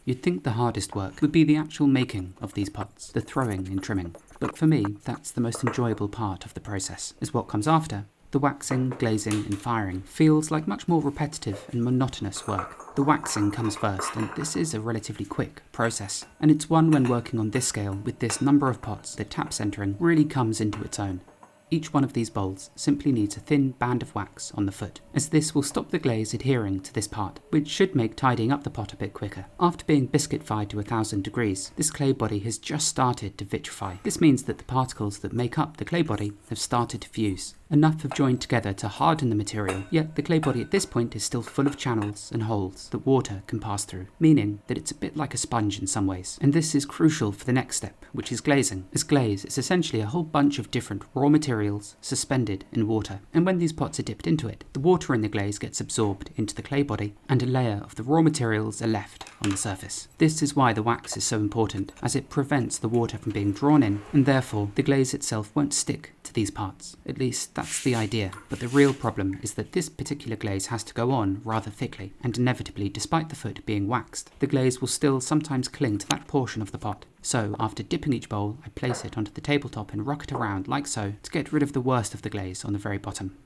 You'd think the hardest work would be the actual making of these pots, the throwing and trimming. But for me, that's the most enjoyable part of the process, is what comes after. The waxing, glazing and firing feels like much more repetitive and monotonous work. The waxing comes first, and this is a relatively quick process. And it's one when working on this scale with this number of pots that tap centering really comes into its own. Each one of these bowls simply needs a thin band of wax on the foot, as this will stop the glaze adhering to this part, which should make tidying up the pot a bit quicker. After being biscuit-fied to 1000 degrees, this clay body has just started to vitrify. This means that the particles that make up the clay body have started to fuse. Enough have joined together to harden the material, yet the clay body at this point is still full of channels and holes that water can pass through, meaning that it's a bit like a sponge in some ways. And this is crucial for the next step, which is glazing. As glaze is essentially a whole bunch of different raw materials suspended in water, and when these pots are dipped into it, the water in the glaze gets absorbed into the clay body, and a layer of the raw materials are left on the surface. This is why the wax is so important, as it prevents the water from being drawn in, and therefore the glaze itself won't stick to these parts. At least that's the idea, but the real problem is that this particular glaze has to go on rather thickly, and inevitably, despite the foot being waxed, the glaze will still sometimes cling to that portion of the pot. So after dipping each bowl, I place it onto the tabletop and rock it around like so to get rid of the worst of the glaze on the very bottom.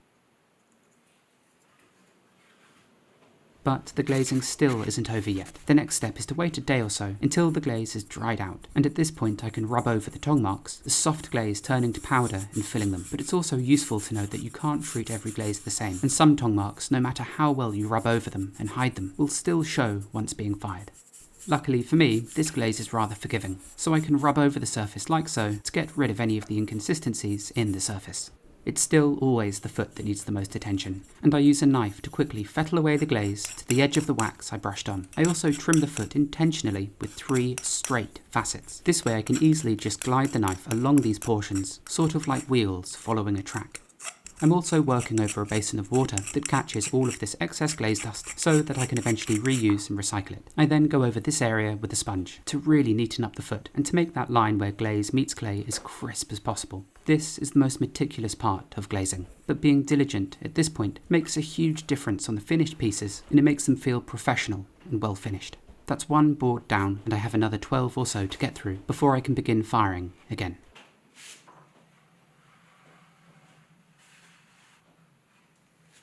But the glazing still isn't over yet. The next step is to wait a day or so until the glaze is dried out, and at this point I can rub over the tongue marks, the soft glaze turning to powder and filling them. But it's also useful to know that you can't treat every glaze the same, and some tongue marks, no matter how well you rub over them and hide them, will still show once being fired. Luckily for me, this glaze is rather forgiving, so I can rub over the surface like so to get rid of any of the inconsistencies in the surface. It's still always the foot that needs the most attention, and I use a knife to quickly fettle away the glaze to the edge of the wax I brushed on. I also trim the foot intentionally with 3 straight facets. This way I can easily just glide the knife along these portions, sort of like wheels following a track. I'm also working over a basin of water that catches all of this excess glaze dust so that I can eventually reuse and recycle it. I then go over this area with a sponge to really neaten up the foot and to make that line where glaze meets clay as crisp as possible. This is the most meticulous part of glazing, but being diligent at this point makes a huge difference on the finished pieces, and it makes them feel professional and well finished. That's one board down, and I have another 12 or so to get through before I can begin firing again.